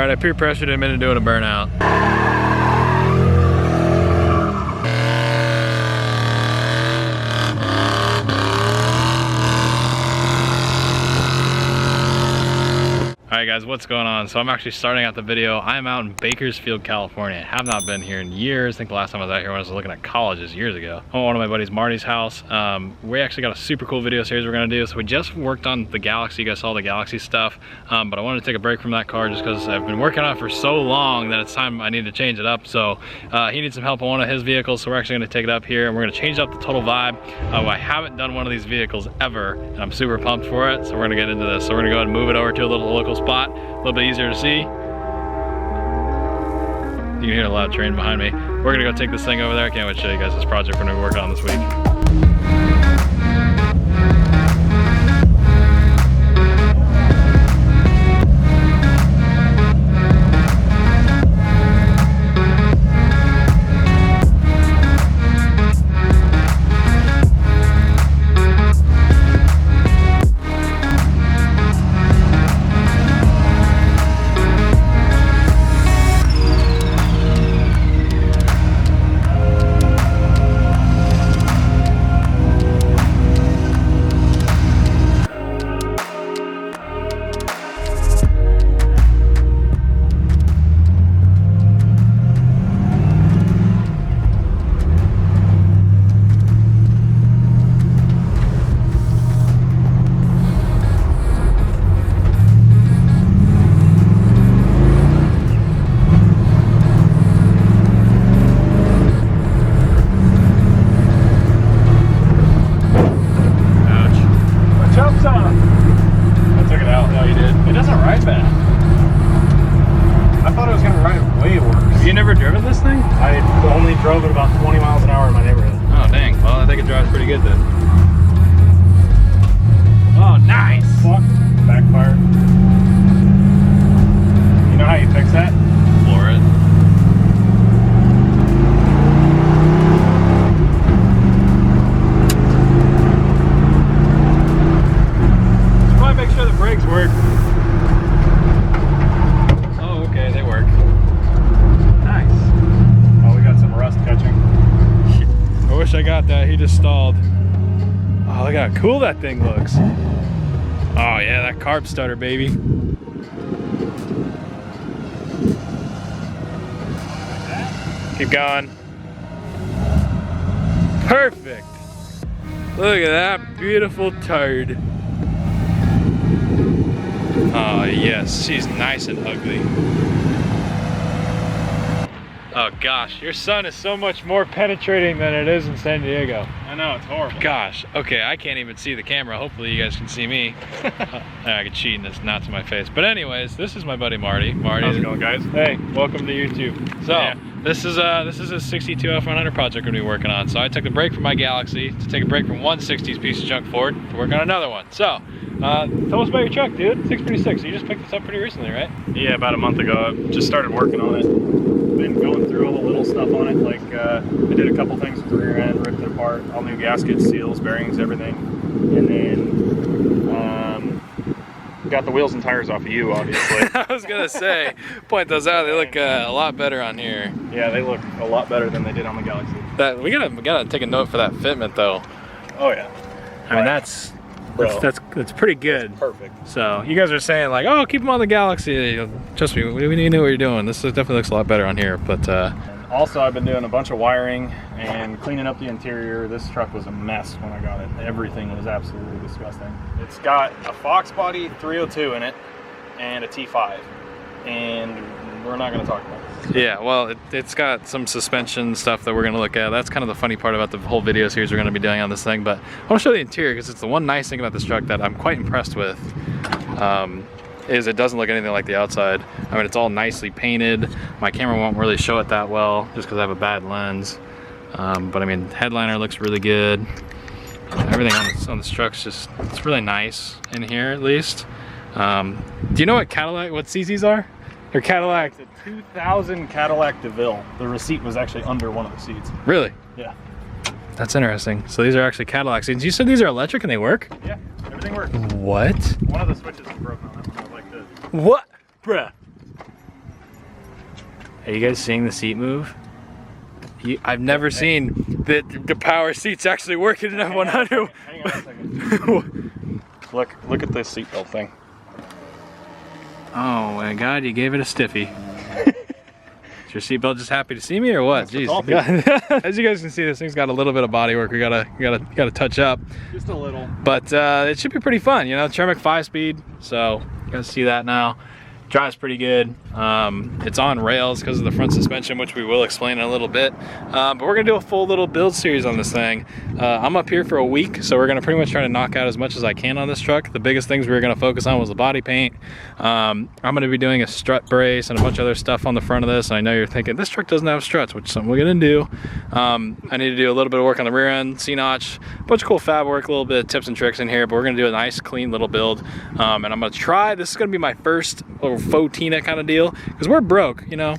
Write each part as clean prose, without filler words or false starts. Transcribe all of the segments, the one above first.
All right, I peer pressured him into doing a burnout. Alright guys, what's going on? So I'm actually starting out the video. I'm out in Bakersfield, California. I have not been here in years. I think the last time I was out here when I was looking at colleges years ago. I'm at one of my buddies, Marty's house. We actually got a super cool video series we're gonna do. So we just worked on the Galaxy. You guys saw the Galaxy stuff. But I wanted to take a break from that car just because I've been working on it for so long that it's time I need to change it up. So he needs some help on one of his vehicles. So we're actually gonna take it up here and we're gonna change up the total vibe. I haven't done one of these vehicles ever and I'm super pumped for it. So we're gonna get into this. So we're gonna go ahead and move it over to a little local spot. A little bit easier to see. You can hear a loud train behind me. We're gonna go take this thing over there. I can't wait to show you guys this project we're gonna be working on this week. Drove at about 20 miles an hour in my neighborhood. Oh dang, well I think it drives pretty good then. Oh nice! Fuck, backfire. You know how you fix that? Floor it. Just probably make sure the brakes work. Oh okay, they work. Catching. I wish I got that. He just stalled. Oh, look how cool that thing looks. Oh yeah, that carb starter, baby. Keep going. Perfect. Look at that beautiful turd. Oh yes, she's nice and ugly. Oh gosh, your sun is so much more penetrating than it is in San Diego. I know, it's horrible. Gosh, okay, I can't even see the camera. Hopefully you guys can see me. I could cheat and it's not to my face. But anyways, this is my buddy Marty. Marty, how's it going, guys? Hey, welcome to YouTube. So, yeah. This is a 62 F100 project we're gonna be working on. So I took a break from my Galaxy to take a break from one 60s piece of junk Ford to work on another one. So, tell us about your truck, dude. 636. You just picked this up pretty recently, right? Yeah, about a month ago. I just started working on it. Been going through all the little stuff on it. Like I did a couple things with the rear end, ripped it apart, all new gaskets, seals, bearings, everything, and then got the wheels and tires off of you, obviously. I was gonna say, point those out. They look a lot better on here. Yeah, they look a lot better than they did on the Galaxy. That we gotta take a note for that fitment though. Oh yeah. I mean that's pretty good. That's perfect. So you guys are saying like, oh, keep them on the Galaxy. Trust me, we knew what you're doing. This definitely looks a lot better on here. But also, I've been doing a bunch of wiring and cleaning up the interior. This truck was a mess when I got it. Everything was absolutely disgusting. It's got a Fox Body 302 in it and a T5, and we're not going to talk about it. Yeah, well, it's got some suspension stuff that we're going to look at. That's kind of the funny part about the whole video series we're going to be doing on this thing. But I want to show the interior because it's the one nice thing about this truck that I'm quite impressed with. Is it doesn't look anything like the outside. I mean, it's all nicely painted. My camera won't really show it that well just because I have a bad lens. But I mean, headliner looks really good. Everything on this truck's it's really nice in here at least. Do you know what CZs are? They're Cadillac. It's a 2000 Cadillac DeVille. The receipt was actually under one of the seats. Really? Yeah. That's interesting. So these are actually Cadillac seats. You said these are electric and they work? Yeah, everything works. What? One of the switches is broken on that one. Like this. What? Bruh. Are you guys seeing the seat move? I've never seen the power seats actually work in an F100. Hang on a second. Look at this seatbelt thing. Oh my God, you gave it a stiffy. Is your seatbelt just happy to see me or what? Jeez. As you guys can see, this thing's got a little bit of body work we gotta touch up. Just a little. But it should be pretty fun, you know, Tremec 5-speed, so you guys see that now. Drives pretty good. It's on rails because of the front suspension, which we will explain in a little bit. But we're gonna do a full little build series on this thing. I'm up here for a week, so we're gonna pretty much try to knock out as much as I can on this truck. The biggest things we were gonna focus on was the body paint. I'm gonna be doing a strut brace and a bunch of other stuff on the front of this. And I know you're thinking, this truck doesn't have struts, which is something we're gonna do. I need to do a little bit of work on the rear end, C-notch, a bunch of cool fab work, a little bit of tips and tricks in here, but we're gonna do a nice, clean little build. And I'm gonna try, this is gonna be my first little faux Tina kind of deal, because we're broke, you know,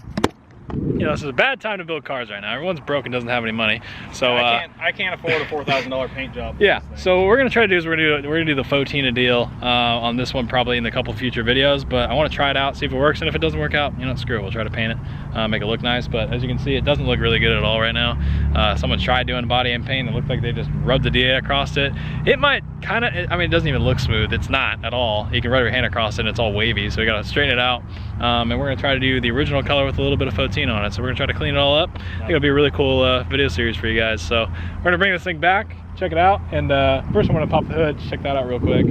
this is a bad time to build cars right now. Everyone's broke and doesn't have any money, so I can't afford a $4,000 paint job. Yeah, so what we're gonna try to do is we're gonna do the faux Tina deal on this one, probably in a couple future videos. But I want to try it out, see if it works, and if it doesn't work out, you know, screw it, we'll try to paint it, make it look nice. But as you can see, it doesn't look really good at all right now. Someone tried doing body and paint, it looked like they just rubbed the DA across it. It might kind of, I mean, it doesn't even look smooth. It's not at all. You can rub your hand across it and it's all wavy, so we gotta straighten it out. And we're gonna try to do the original color with a little bit of faux Tina on it. So we're gonna try to clean it all up. I think it'll be a really cool video series for you guys. So we're gonna bring this thing back, check it out, and first I'm gonna pop the hood, check that out real quick.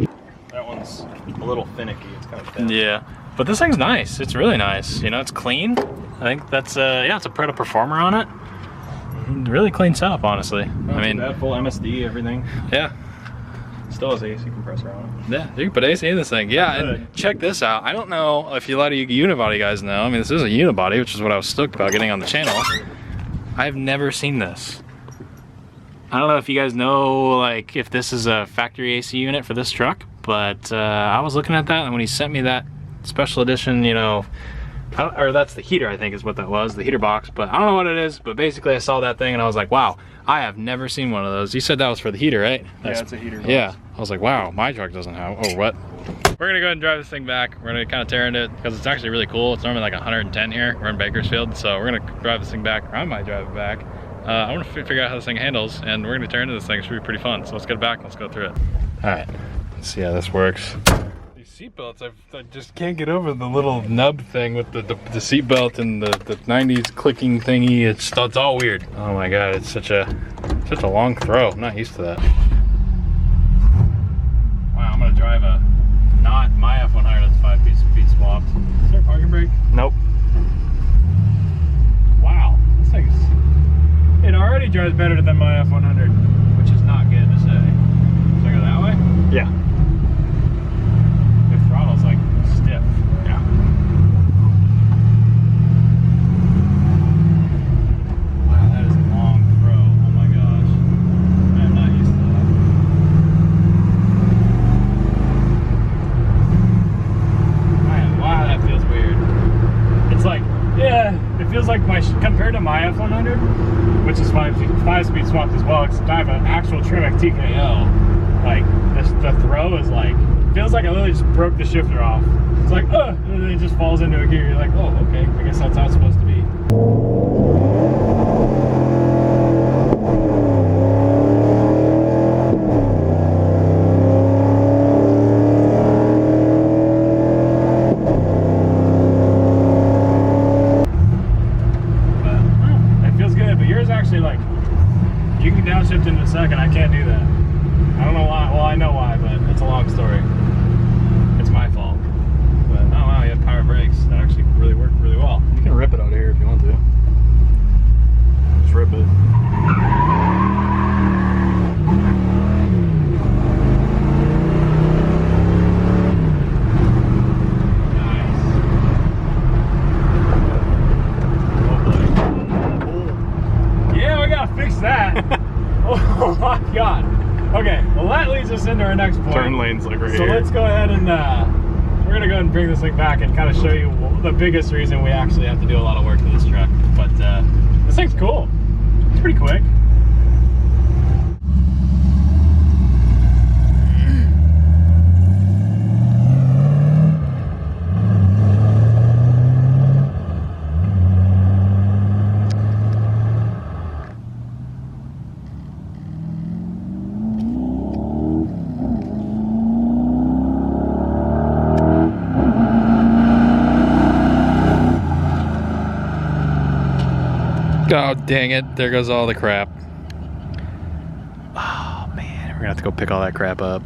That one's a little finicky. It's kind of thin. Yeah, but this thing's nice. It's really nice. You know, it's clean. I think that's yeah, it's a Preda Performer on it. Really clean setup, honestly. I mean, that full MSD, everything. Yeah. Still has AC compressor on it. Yeah, you can put AC in this thing. Yeah, and check this out. I don't know if a lot of you unibody guys know. I mean, this is a unibody, which is what I was stoked about getting on the channel. I've never seen this. I don't know if you guys know, like, if this is a factory AC unit for this truck, but I was looking at that, and when he sent me that special edition, you know, or that's the heater, I think is what that was, the heater box, but I don't know what it is. But basically I saw that thing and I was like, wow, I have never seen one of those. You said that was for the heater, right? Yeah, it's a heater box. Yeah, I was like, wow, my truck doesn't have, oh, what? We're gonna go ahead and drive this thing back. We're gonna kind of tear into it because it's actually really cool. It's normally like 110 here. We're in Bakersfield, so we're gonna drive this thing back, or I might drive it back. I want to figure out how this thing handles, and we're gonna tear into this thing. It should be pretty fun. So let's get it back and let's go through it. All right, let's see how this works. Seatbelts, I just can't get over the little nub thing with the seatbelt and the 90s clicking thingy. It's all weird. Oh my God, it's such a long throw. I'm not used to that. Wow, I'm gonna drive a not my F100 that's 5-speed swapped. Is there a parking brake? Nope. Wow, this thing's, it already drives better than my F100, which is not good to say. Should I go that way? Yeah. Throttle's like stiff. Yeah. Wow, that is a long throw. Oh my gosh. I am not used to that. Wow, that feels weird. It's like, yeah, it feels like compared to my F100, which is 5-speed swapped as well, except I have an actual Tremec TKO. Like, the throw is like, feels like I literally just broke the shifter off. It's like, and then it just falls into a gear. You're like, oh, okay, I guess that's how it's supposed to be. But, it feels good, but yours actually, like, you can downshift in a second. I can't do that. I don't know why. Well, I know why, but it's a long story. It's my fault. But oh wow, you have power brakes that actually really work really well. You can rip it out of here if you want to. Just rip it. Nice. Oh boy. Yeah, we gotta fix that. Oh my God. Okay, well that leads us into our next point. Turn lane's like right here. So let's go ahead and, we're gonna go ahead and bring this thing back and kind of show you the biggest reason we actually have to do a lot of work to this truck. But this thing's cool. It's pretty quick. Oh, dang it. There goes all the crap. Oh, man. We're gonna have to go pick all that crap up.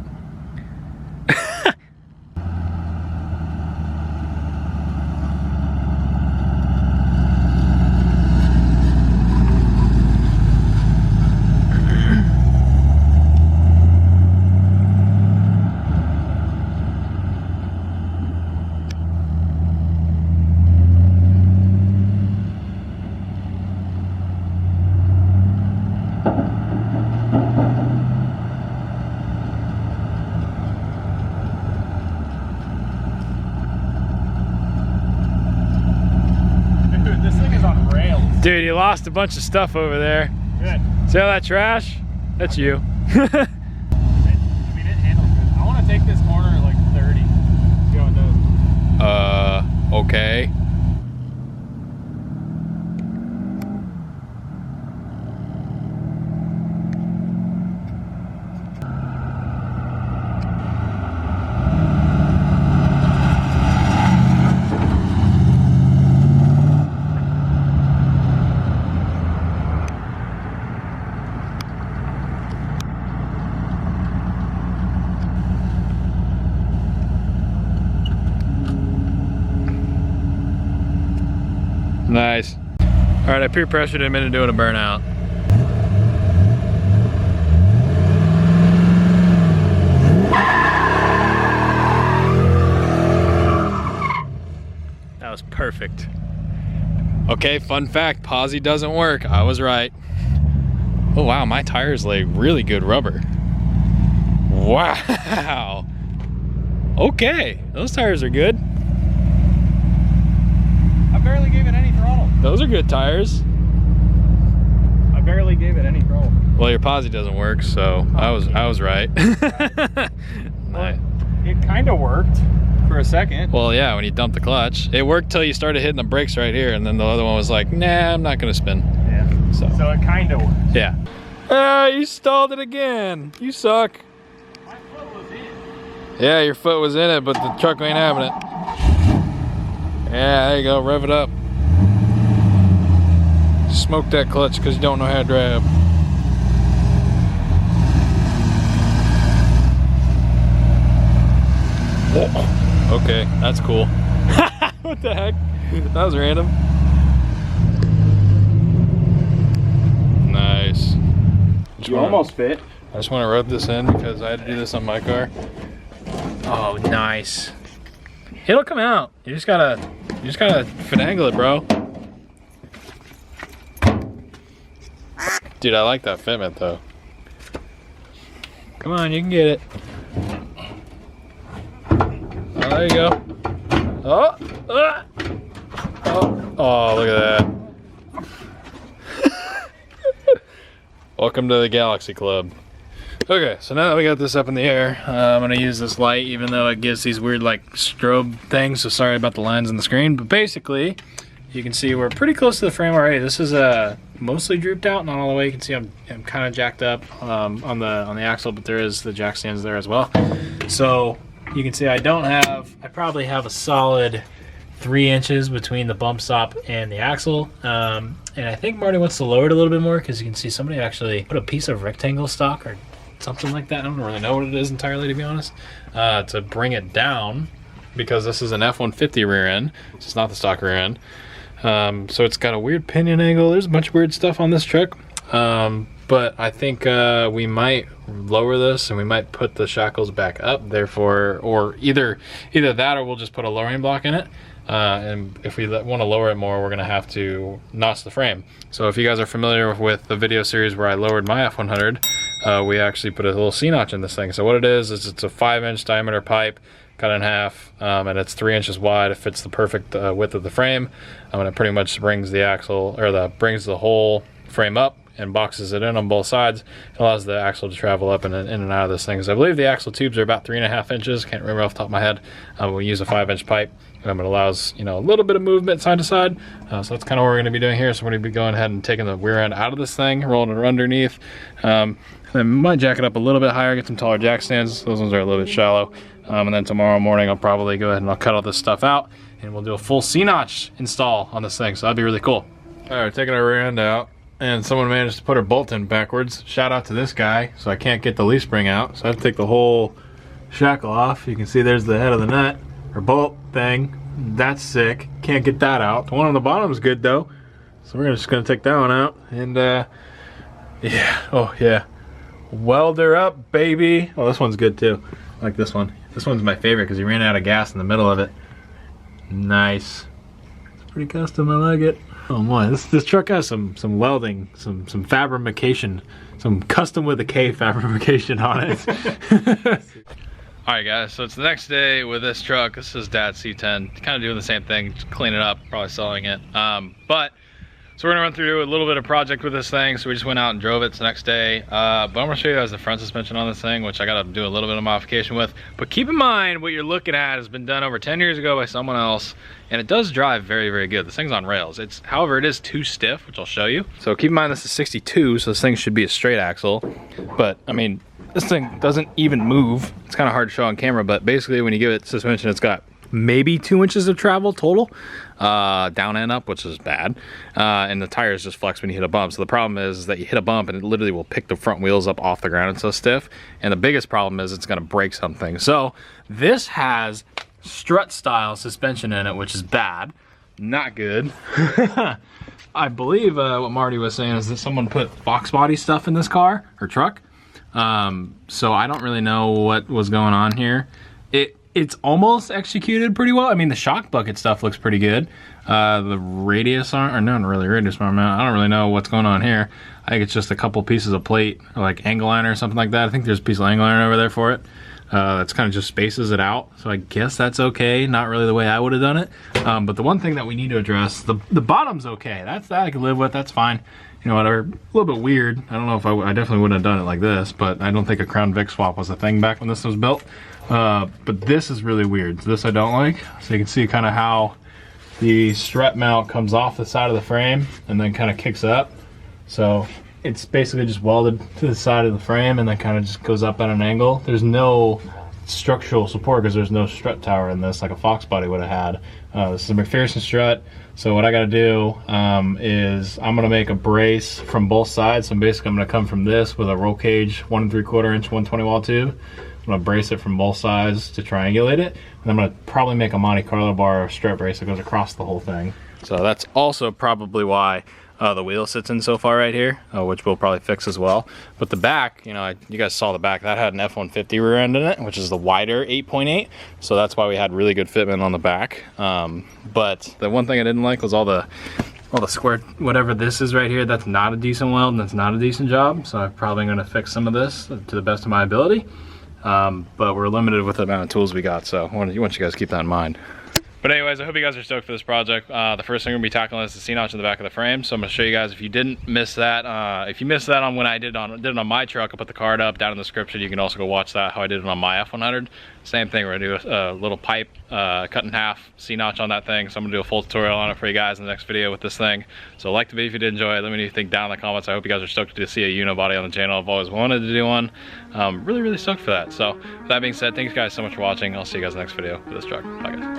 Dude, you lost a bunch of stuff over there. Good. See all that trash? That's you. I mean, it handles good. I want to take this corner at like 30. See how it does. Okay. Nice. All right, I peer pressured him into doing a burnout. That was perfect. Okay, fun fact, posi doesn't work. I was right. Oh wow, my tires lay really good rubber. Wow. Okay, those tires are good. I barely gave it any throttle. Those are good tires. I barely gave it any throttle. Well, your posi doesn't work, so I was right. Nice. It kind of worked for a second. Well, yeah, when you dumped the clutch. It worked till you started hitting the brakes right here, and then the other one was like, nah, I'm not gonna spin. Yeah. So it kind of worked. Yeah. You stalled it again. You suck. My foot was in. Yeah, your foot was in it, but the truck ain't having it. Yeah, there you go, rev it up. Smoke that clutch because you don't know how to drive. Oh, okay, that's cool. What the heck? That was random. Nice. You almost fit. I just want to rub this in because I had to do this on my car. Oh, nice. It'll come out. You just gotta finagle it, bro. Dude, I like that fitment though. Come on, you can get it. Oh, there you go. Oh, oh, look at that. Welcome to the Galaxy Club. Okay, so now that we got this up in the air, I'm gonna use this light even though it gives these weird like strobe things, so sorry about the lines on the screen, but basically you can see we're pretty close to the frame already. This is mostly drooped out, not all the way. You can see I'm kind of jacked up on the axle, but there is the jack stands there as well. So you can see I probably have a solid 3 inches between the bump stop and the axle. And I think Marty wants to lower it a little bit more because you can see somebody actually put a piece of rectangle stock or something like that. I don't really know what it is entirely, to be honest, to bring it down because this is an F-150 rear end. This is not the stock rear end. So it's got a weird pinion angle. There's a bunch of weird stuff on this truck. But I think we might lower this and we might put the shackles back up, therefore, or either that or we'll just put a lowering block in it. And if we want to lower it more, we're going to have to notch the frame. So if you guys are familiar with the video series where I lowered my F100, we actually put a little C-notch in this thing. So what it is it's a 5-inch diameter pipe cut in half, and it's 3 inches wide. It fits the perfect width of the frame, and it pretty much brings the axle, or brings the whole frame up and boxes it in on both sides. It allows the axle to travel up and in and out of this thing. So I believe the axle tubes are about 3.5 inches. Can't remember off the top of my head. We use a 5-inch pipe. It allows, you know, a little bit of movement side to side. So that's kind of what we're going to be doing here. So we're going to be going ahead and taking the rear end out of this thing, rolling it underneath. Then we might jack it up a little bit higher, get some taller jack stands. Those ones are a little bit shallow. And then tomorrow morning I'll probably go ahead and I'll cut all this stuff out and we'll do a full C-notch install on this thing. So that'd be really cool. All right, taking our rear end out, and someone managed to put her bolt in backwards. Shout out to this guy, so I can't get the leaf spring out, so I have to take the whole shackle off. You can see there's the head of the nut, or bolt thing. That's sick. Can't get that out. The one on the bottom is good though, so we're just gonna take that one out, and yeah, oh yeah, weld her up, baby. Oh, this one's good too. I like this one. This one's my favorite because he ran out of gas in the middle of it. Nice. It's pretty custom. I like it. Oh boy, this truck has some welding, some fabrication, some custom with a K fabrication on it. Alright guys, so it's the next day with this truck. This is Dad's C10. Kind of doing the same thing, just cleaning it up, probably selling it. So we're gonna run through a little bit of project with this thing. So we just went out and drove it the next day. But I'm gonna show you guys the front suspension on this thing, which I gotta do a little bit of modification with. But keep in mind, what you're looking at has been done over 10 years ago by someone else, and it does drive very, very good. This thing's on rails. However, it is too stiff, which I'll show you. So keep in mind this is 62, so this thing should be a straight axle. But I mean, this thing doesn't even move. It's kind of hard to show on camera, but basically when you give it suspension, it's got maybe 2 inches of travel total, down and up, which is bad. And the tires just flex when you hit a bump. So the problem is that you hit a bump and it literally will pick the front wheels up off the ground. It's so stiff. And the biggest problem is it's gonna break something. So this has strut style suspension in it, which is bad, not good. I believe what Marty was saying is that someone put Fox body stuff in this car or truck. So I don't really know what was going on here. It's almost executed pretty well. I mean, the shock bucket stuff looks pretty good. The radius arm, or not really radius arm mount, I don't really know what's going on here. I think it's just a couple pieces of plate, or like angle iron or something like that. I think there's a piece of angle iron over there for it. That's kind of just spaces it out. So I guess that's okay. Not really the way I would have done it. But the one thing that we need to address, the bottom's okay. That I can live with, that's fine. You know, whatever, a little bit weird. I don't know if I definitely wouldn't have done it like this, but I don't think a Crown Vic swap was a thing back when this was built. But this is really weird. So this I don't like. So you can see kind of how the strut mount comes off the side of the frame and then kind of kicks up. So it's basically just welded to the side of the frame and then kind of just goes up at an angle. There's no structural support because there's no strut tower in this like a Fox body would have had. This is a McPherson strut. So what I gotta do is I'm gonna make a brace from both sides. So basically I'm gonna come from this with a roll cage 1 3/4 inch 120 wall tube. I'm gonna brace it from both sides to triangulate it. And I'm gonna probably make a Monte Carlo bar or strut brace that goes across the whole thing. So that's also probably why the wheel sits in so far right here, which we'll probably fix as well. But the back, you know, you guys saw the back, that had an F-150 rear end in it, which is the wider 8.8. So that's why we had really good fitment on the back. But the one thing I didn't like was all the square, whatever this is right here, that's not a decent weld and that's not a decent job. So I'm probably gonna fix some of this to the best of my ability. But we're limited with the amount of tools we got. So I want you guys to keep that in mind. But anyways, I hope you guys are stoked for this project. The first thing we're gonna be tackling is the C-notch in the back of the frame. So I'm gonna show you guys, if you didn't miss that, if you missed that on when I did it on my truck, I'll put the card up down in the description. You can also go watch that, how I did it on my F100. Same thing, we're gonna do a little pipe cut in half, C-notch on that thing. So I'm gonna do a full tutorial on it for you guys in the next video with this thing. So like the video if you did enjoy it. Let me know what you think down in the comments. I hope you guys are stoked to see a unibody on the channel. I've always wanted to do one. Really, really stoked for that. So with that being said, thanks guys so much for watching. I'll see you guys in the next video for this truck. Bye guys.